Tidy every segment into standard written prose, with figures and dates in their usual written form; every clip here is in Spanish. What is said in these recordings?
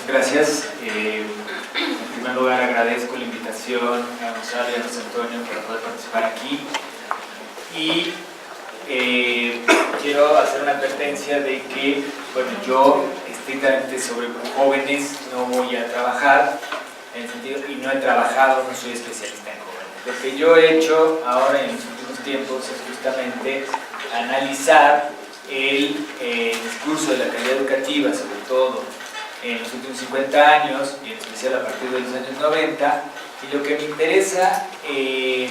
gracias. En primer lugar agradezco la invitación a Gonzalo y a José Antonio para poder participar aquí. Y quiero hacer una advertencia de que, bueno, yo estrictamente sobre jóvenes no voy a trabajar, en el sentido, y no he trabajado, no soy especialista en jóvenes. Lo que yo he hecho ahora en los últimos tiempos es justamente analizar el discurso de la calidad educativa, sobre todo en los últimos 50 años, y en especial a partir de los años 90, y lo que me interesa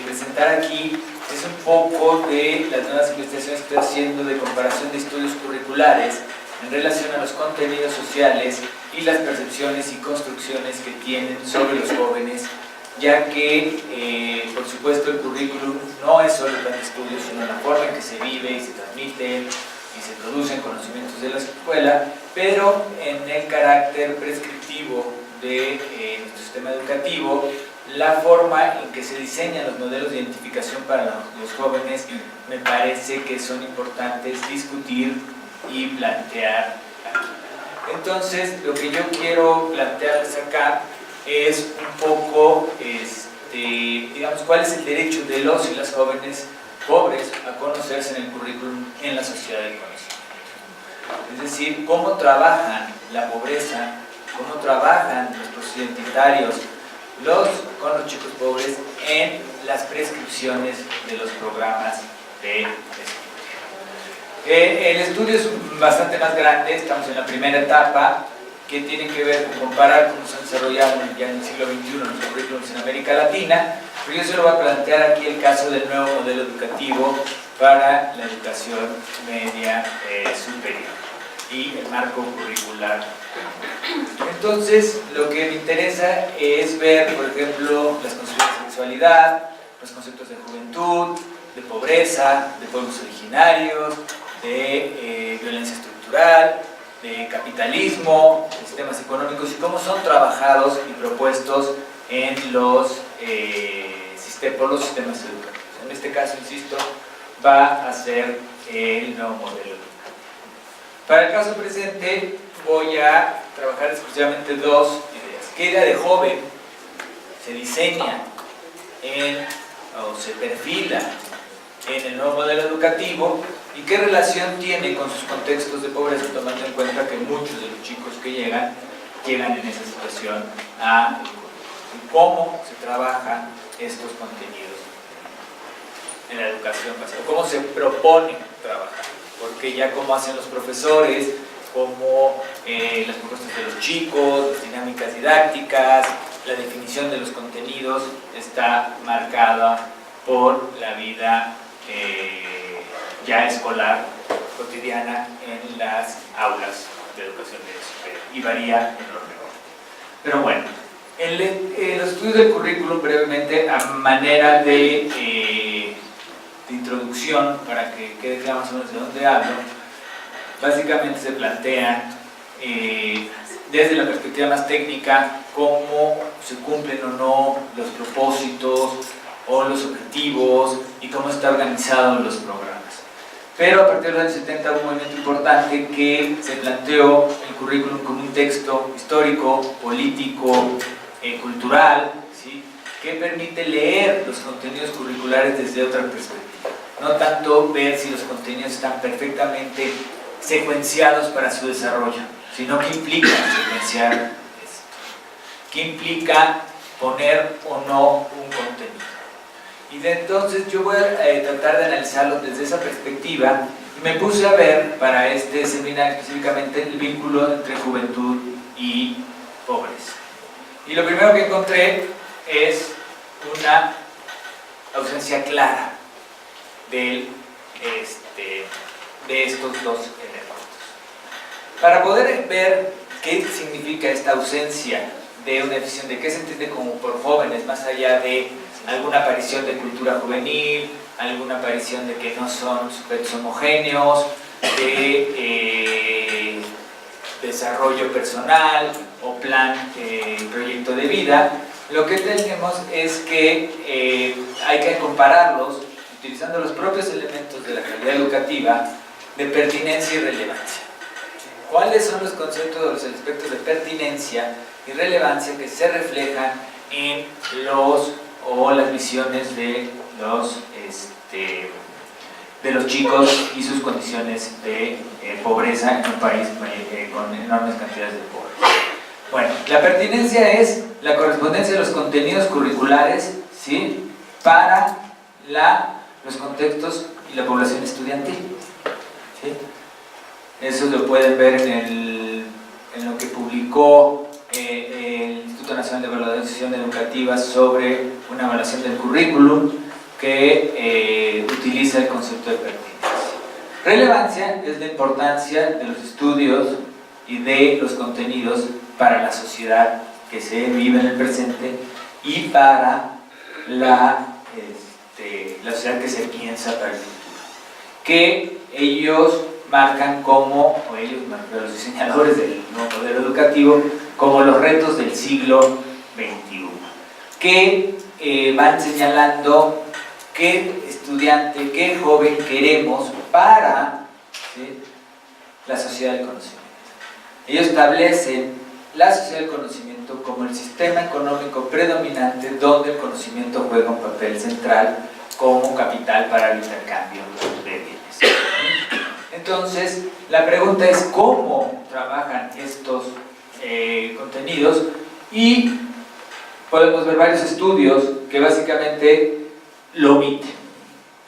presentar aquí es un poco de las nuevas investigaciones que estoy haciendo de comparación de estudios curriculares en relación a los contenidos sociales y las percepciones y construcciones que tienen sobre los jóvenes, ya que, por supuesto, el currículum no es solo el plan de estudios, sino la forma en que se vive y se transmite y se producen conocimientos de la escuela, pero en el carácter prescriptivo de nuestro sistema educativo, la forma en que se diseñan los modelos de identificación para los jóvenes me parece que son importantes discutir y plantear aquí. Entonces, lo que yo quiero plantearles acá es un poco, digamos, cuál es el derecho de los y las jóvenes pobres a conocerse en el currículum en la sociedad del conocimiento. Es decir, cómo trabajan la pobreza, cómo trabajan los procesos identitarios con los chicos pobres en las prescripciones de los programas de estudio. El estudio es bastante más grande, estamos en la primera etapa, que tiene que ver con comparar cómo se han desarrollado ya en el siglo XXI los currículums en América Latina, pero yo se lo voy a plantear aquí el caso del nuevo modelo educativo para la educación media superior y el marco curricular. Entonces, lo que me interesa es ver, por ejemplo, las conceptos de sexualidad, los conceptos de juventud, de pobreza, de pueblos originarios, de violencia estructural, de capitalismo, de sistemas económicos y cómo son trabajados y propuestos en por los sistemas educativos. En este caso, insisto, va a ser el nuevo modelo educativo. Para el caso presente voy a trabajar exclusivamente dos ideas. ¿Qué idea de joven se diseña o se perfila en el nuevo modelo educativo y qué relación tiene con sus contextos de pobreza, tomando en cuenta que muchos de los chicos que llegan en esa situación y cómo se trabajan estos contenidos en la educación básica, cómo se propone trabajar, porque ya cómo hacen los profesores, cómo las propuestas de los chicos, las dinámicas didácticas, la definición de los contenidos está marcada por la vida ya escolar cotidiana en las aulas de educación media superior y varía enormemente. Pero bueno, los estudios del currículum brevemente a manera de introducción para que quede claro más o menos de dónde hablo, básicamente se plantean desde la perspectiva más técnica cómo se cumplen o no los propósitos o los objetivos y cómo está organizado los programas. Pero a partir de los años 70 hubo un movimiento importante que se planteó el currículum como un texto histórico, político, cultural, ¿sí?, que permite leer los contenidos curriculares desde otra perspectiva. No tanto ver si los contenidos están perfectamente secuenciados para su desarrollo, sino qué implica secuenciar esto, qué implica poner o no un contenido. Y entonces yo voy a tratar de analizarlo desde esa perspectiva y me puse a ver para este seminario específicamente el vínculo entre juventud y pobreza. Y lo primero que encontré es una ausencia clara de estos dos elementos. Para poder ver qué significa esta ausencia de una definición de qué se entiende como por jóvenes, más allá de alguna aparición de cultura juvenil, alguna aparición de que no son sujetos homogéneos, de desarrollo personal o plan, proyecto de vida, lo que tenemos es que hay que compararlos utilizando los propios elementos de la calidad educativa de pertinencia y relevancia. cuáles son los conceptos o los aspectos de pertinencia y relevancia que se reflejan en las visiones de los chicos y sus condiciones de pobreza en un país con enormes cantidades de pobres. Bueno, la pertinencia es la correspondencia de los contenidos curriculares, ¿sí?, para los contextos y la población estudiantil, ¿sí? Eso lo pueden ver en lo que publicó el Instituto Nacional de Evaluación Educativa sobre una evaluación del currículum que utiliza el concepto de pertinencia. Relevancia es la importancia de los estudios y de los contenidos para la sociedad que se vive en el presente y para la sociedad que se piensa para el futuro, que ellos marcan como, o ellos marcan, los diseñadores del nuevo modelo educativo, como los retos del siglo XXI, que van señalando qué estudiante, qué joven queremos para, ¿sí?, la sociedad del conocimiento. Ellos establecen la sociedad del conocimiento como el sistema económico predominante donde el conocimiento juega un papel central como capital para el intercambio de bienes. Entonces, la pregunta es cómo trabajan estos contenidos, y podemos ver varios estudios que básicamente lo omiten,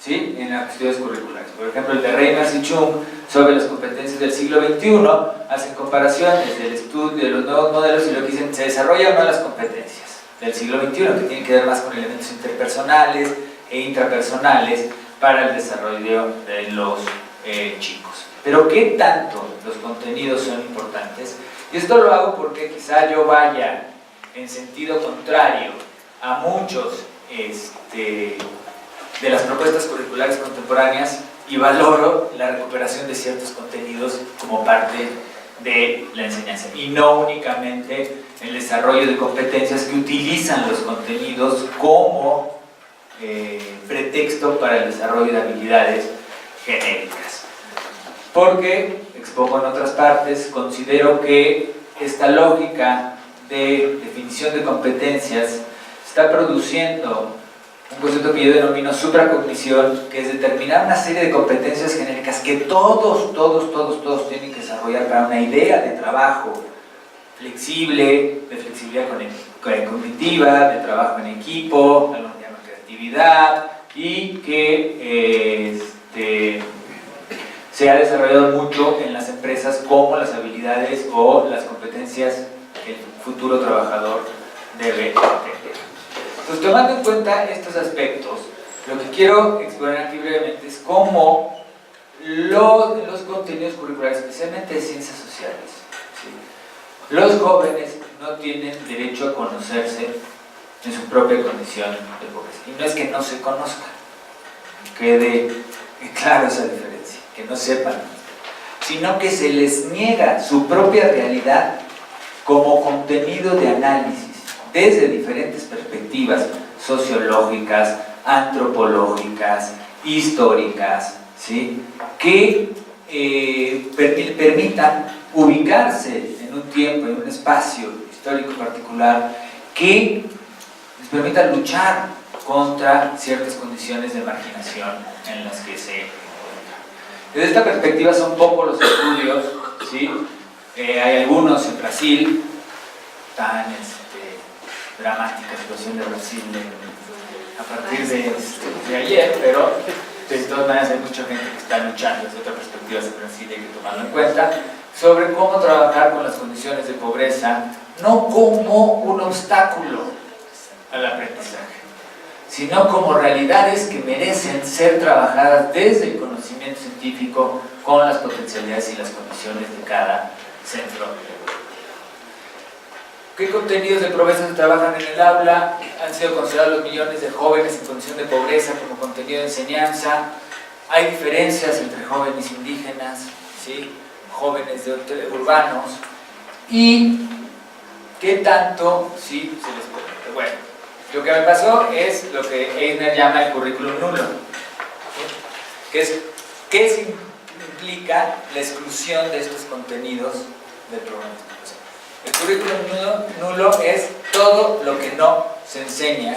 ¿sí?, en los estudios curriculares. Por ejemplo, el de Reimers y Chung sobre las competencias del siglo XXI hacen comparaciones del estudio de los nuevos modelos y lo que dicen, se desarrollan o no las competencias del siglo XXI, que tienen que ver más con elementos interpersonales e intrapersonales para el desarrollo de los chicos. Pero ¿qué tanto los contenidos son importantes? Y esto lo hago porque quizá yo vaya en sentido contrario a muchos de las propuestas curriculares contemporáneas y valoro la recuperación de ciertos contenidos como parte de la enseñanza y no únicamente el desarrollo de competencias que utilizan los contenidos como pretexto para el desarrollo de habilidades genéricas. Porque, expongo en otras partes, considero que esta lógica de definición de competencias está produciendo un concepto que yo denomino supracognición, que es determinar una serie de competencias genéricas que todos tienen que desarrollar para una idea de trabajo flexible, de flexibilidad cognitiva, de trabajo en equipo, algunos llaman creatividad, y que se ha desarrollado mucho en las empresas como las habilidades o las competencias que el futuro trabajador debe tener. Entonces, tomando en cuenta estos aspectos, lo que quiero exponer aquí brevemente es cómo los contenidos curriculares, especialmente de ciencias sociales, ¿sí?, los jóvenes no tienen derecho a conocerse en su propia condición de pobreza. Y no es que no se conozcan, quede claro esa diferencia, que no sepan, sino que se les niega su propia realidad como contenido de análisis desde diferentes perspectivas sociológicas, antropológicas, históricas, ¿sí?, que permitan ubicarse en un tiempo, en un espacio histórico particular, que les permita luchar contra ciertas condiciones de marginación en las que se encuentran. Desde esta perspectiva son pocos los estudios, ¿sí? Hay algunos en Brasil, tan dramática situación de Brasil a partir de ayer, pero de todas maneras hay mucha gente que está luchando desde otra perspectiva de Brasil, hay que tomarlo en cuenta, sobre cómo trabajar con las condiciones de pobreza, no como un obstáculo al aprendizaje, sino como realidades que merecen ser trabajadas desde el conocimiento científico con las potencialidades y las condiciones de cada centro. ¿Qué contenidos de pobreza se trabajan en el aula? Han sido considerados los millones de jóvenes en condición de pobreza como contenido de enseñanza. Hay diferencias entre jóvenes indígenas, ¿sí?, jóvenes urbanos, y qué tanto sí se les permite. Bueno, lo que me pasó es lo que Eisner llama el currículum nulo, ¿sí?, que es qué implica la exclusión de estos contenidos del programa de explicación. El currículum nulo es todo lo que no se enseña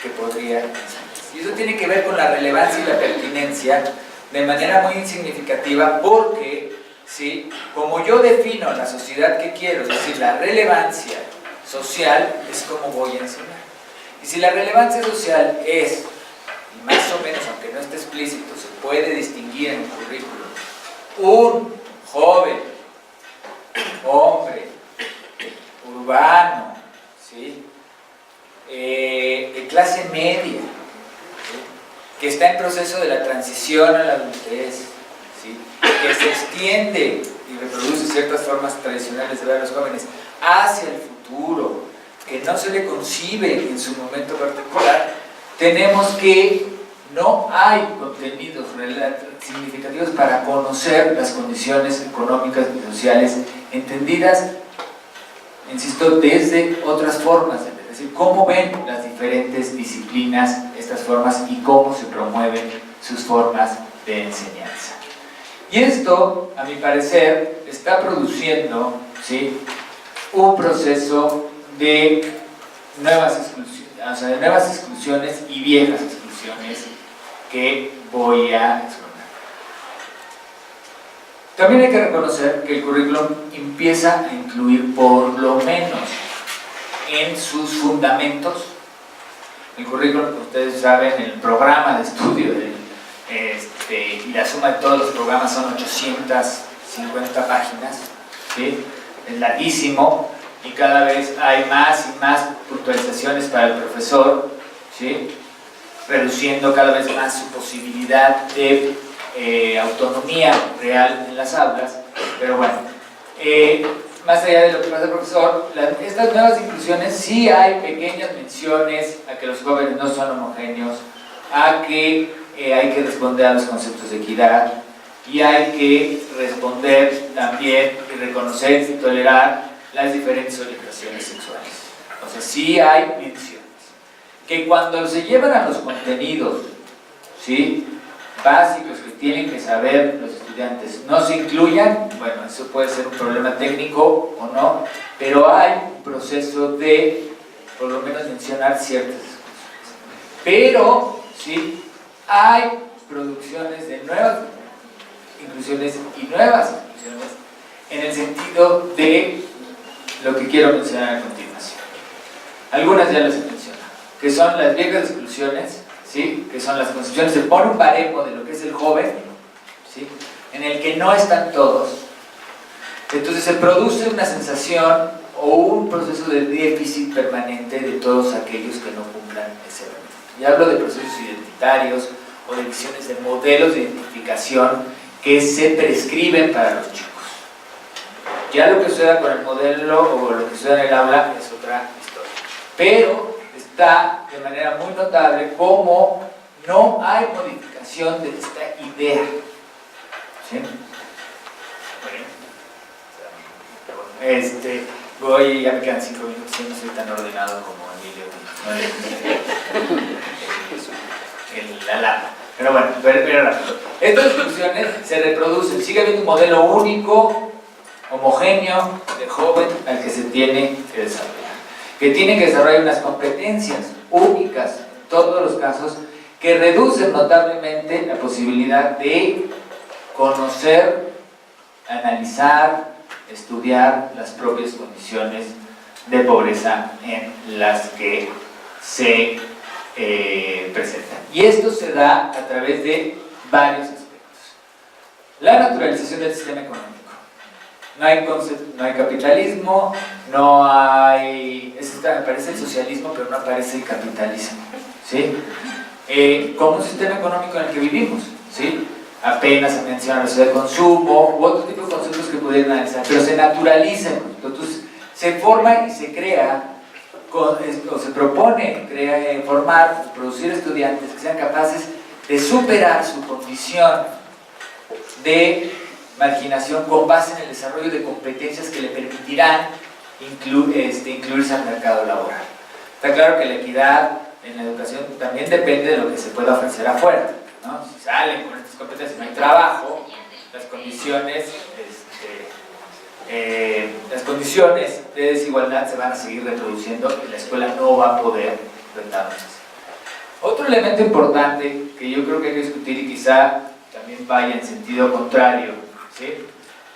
que podría enseñarse. Y eso tiene que ver con la relevancia y la pertinencia de manera muy significativa porque, ¿sí?, como yo defino la sociedad que quiero, es decir, la relevancia social, es como voy a enseñar. Y si la relevancia social es, y más o menos, aunque no esté explícito, se puede distinguir en un currículum, un joven, hombre, urbano, ¿sí?, de clase media, ¿sí?, que está en proceso de la transición a la adultez, ¿sí?, que se extiende y reproduce ciertas formas tradicionales de ver a los jóvenes hacia el futuro, que no se le concibe en su momento particular, tenemos que no hay contenidos significativos para conocer las condiciones económicas y sociales entendidas, insisto, desde otras formas, es decir, cómo ven las diferentes disciplinas estas formas y cómo se promueven sus formas de enseñanza. Y esto, a mi parecer, está produciendo, ¿sí?, un proceso de nuevas exclusiones y viejas exclusiones que voy a exponer. También hay que reconocer que el currículum empieza a incluir, por lo menos en sus fundamentos, el currículum, como ustedes saben, el programa de estudio y la suma de todos los programas son 850 páginas, ¿sí?, es larguísimo y cada vez hay más y más puntualizaciones para el profesor, ¿sí?, reduciendo cada vez más su posibilidad de autonomía real en las aulas. Pero bueno, más allá de lo que pasa el profesor, estas nuevas inclusiones sí hay pequeñas menciones a que los jóvenes no son homogéneos, a que hay que responder a los conceptos de equidad y hay que responder también y reconocer y tolerar las diferentes orientaciones sexuales. O sea, sí hay menciones. Que cuando se llevan a los contenidos, ¿sí?, básicos que tienen que saber los estudiantes, no se incluyan, bueno, eso puede ser un problema técnico o no, pero hay un proceso de, por lo menos, mencionar ciertas cosas. Pero, ¿sí?, hay producciones de nuevas inclusiones y nuevas inclusiones en el sentido de lo que quiero mencionar a continuación. Algunas ya las he mencionado, que son las viejas exclusiones, ¿sí?, que son las concepciones, se pone un baremo de lo que es el joven, ¿sí?, en el que no están todos. Entonces se produce una sensación o un proceso de déficit permanente de todos aquellos que no cumplan ese elemento. Y hablo de procesos identitarios o de visiones de modelos de identificación que se prescriben para los chicos. Ya lo que suceda con el modelo o lo que suceda en el aula es otra historia. Pero está de manera muy notable cómo no hay modificación de esta idea. ¿Sí? Bueno, ya me quedan 5 minutos y no soy tan ordenado como Emilio. La lama. Pero bueno, pero rápido. Estas discusiones se reproducen, sigue habiendo un modelo único, homogéneo, de joven al que se tiene que desarrollar. Que tiene que desarrollar unas competencias únicas en todos los casos que reducen notablemente la posibilidad de conocer, analizar, estudiar las propias condiciones de pobreza en las que se presentan. Y esto se da a través de varios aspectos. La naturalización del sistema económico. No hay capitalismo, no hay... me parece el socialismo, pero no aparece el capitalismo, ¿sí? Como un sistema económico en el que vivimos, ¿sí? Apenas se menciona la sociedad de consumo u otro tipo de conceptos que pudieran analizar, pero se naturalizan, entonces se forma y se crea o se propone formar, producir estudiantes que sean capaces de superar su condición de marginación con base en el desarrollo de competencias que le permitirán incluirse al mercado laboral. Está claro que la equidad en la educación también depende de lo que se pueda ofrecer afuera, ¿no? Si salen con estas competencias y no hay trabajo, las condiciones de desigualdad se van a seguir reproduciendo y la escuela no va a poder enfrentarlas. Otro elemento importante que yo creo que hay que discutir y quizá también vaya en sentido contrario, ¿sí?,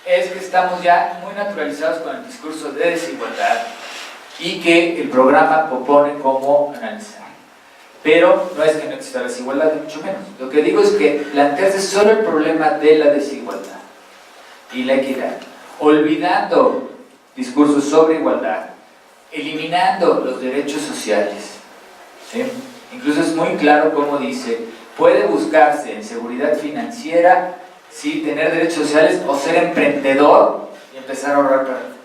es que estamos ya muy naturalizados con el discurso de desigualdad y que el programa propone cómo analizar. Pero no es que no exista desigualdad, ni mucho menos. Lo que digo es que plantearse solo el problema de la desigualdad y la equidad, olvidando discursos sobre igualdad, eliminando los derechos sociales, ¿sí? Incluso es muy claro cómo dice, puede buscarse en seguridad financiera, sí, tener derechos sociales o ser emprendedor y empezar a ahorrar para el futuro.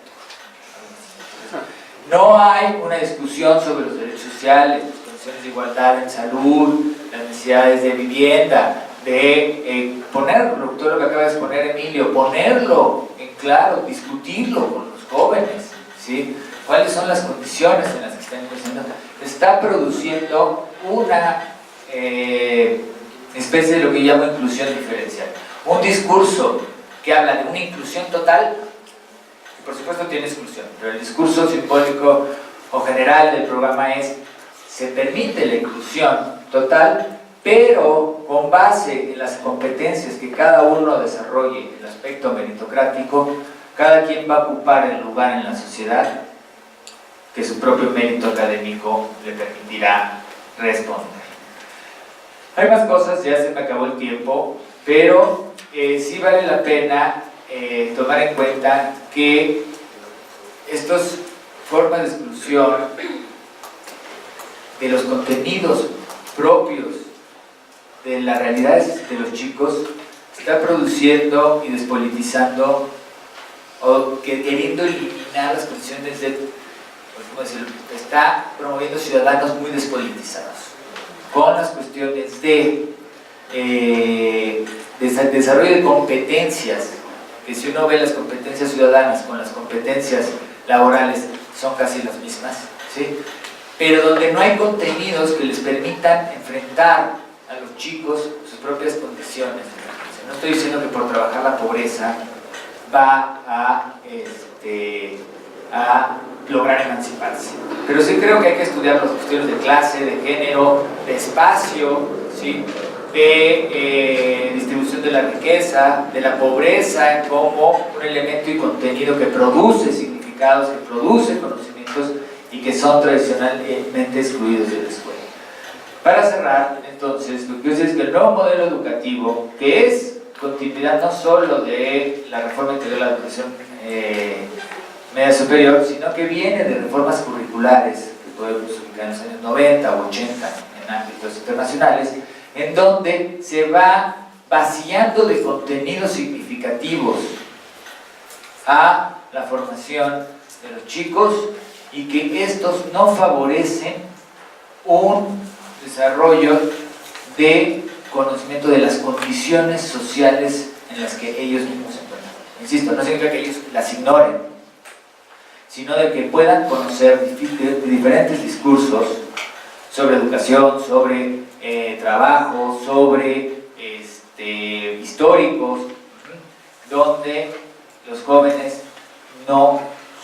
No hay una discusión sobre los derechos sociales, las condiciones de igualdad en salud, las necesidades de vivienda, de ponerlo, todo lo que acaba de exponer Emilio, ponerlo en claro, discutirlo con los jóvenes, ¿sí? ¿Cuáles son las condiciones en las que están creciendo? Está produciendo una especie de lo que yo llamo inclusión diferencial. Un discurso que habla de una inclusión total, y por supuesto tiene exclusión, pero el discurso simbólico o general del programa es: se permite la inclusión total, pero con base en las competencias que cada uno desarrolle, el aspecto meritocrático, cada quien va a ocupar el lugar en la sociedad que su propio mérito académico le permitirá responder. Hay más cosas, ya se me acabó el tiempo, pero sí vale la pena tomar en cuenta que estas formas de exclusión de los contenidos propios de las realidades de los chicos está produciendo y despolitizando o queriendo eliminar las condiciones de, ¿cómo decirlo?, está promoviendo ciudadanos muy despolitizados con las cuestiones de desarrollo de competencias, que si uno ve las competencias ciudadanas con las competencias laborales son casi las mismas, ¿sí?, pero donde no hay contenidos que les permitan enfrentar a los chicos sus propias condiciones. O sea, no estoy diciendo que por trabajar la pobreza va a lograr emanciparse, pero sí creo que hay que estudiar las cuestiones de clase, de género, de espacio, ¿sí?, de distribución de la riqueza, de la pobreza como un elemento y contenido que produce significados, que produce conocimientos y que son tradicionalmente excluidos de la escuela. Para cerrar, entonces, lo que yo sé es que el nuevo modelo educativo, que es continuidad no solo de la reforma integral de la educación media superior, sino que viene de reformas curriculares que podemos ubicar en los años 90 o 80 en ámbitos internacionales, en donde se va vaciando de contenidos significativos a la formación de los chicos y que estos no favorecen un desarrollo de conocimiento de las condiciones sociales en las que ellos mismos se encuentran. Insisto, no significa que ellos las ignoren, sino de que puedan conocer diferentes discursos sobre educación, sobre trabajo, sobre históricos, donde los jóvenes no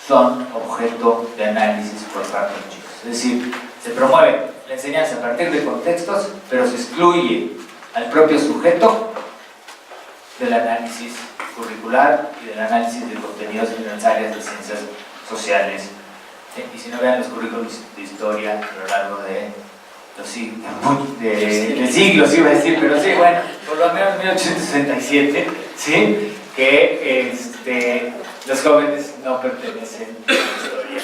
son objeto de análisis por parte de los chicos. Es decir, se promueve la enseñanza a partir de contextos, pero se excluye al propio sujeto del análisis curricular y del análisis de contenidos en las áreas de ciencias sociales. Y si no, vean los currículos de historia a lo largo de los siglos, iba a decir, pero sí, bueno, por lo menos 1867, ¿sí?, que los jóvenes no pertenecen a la historia.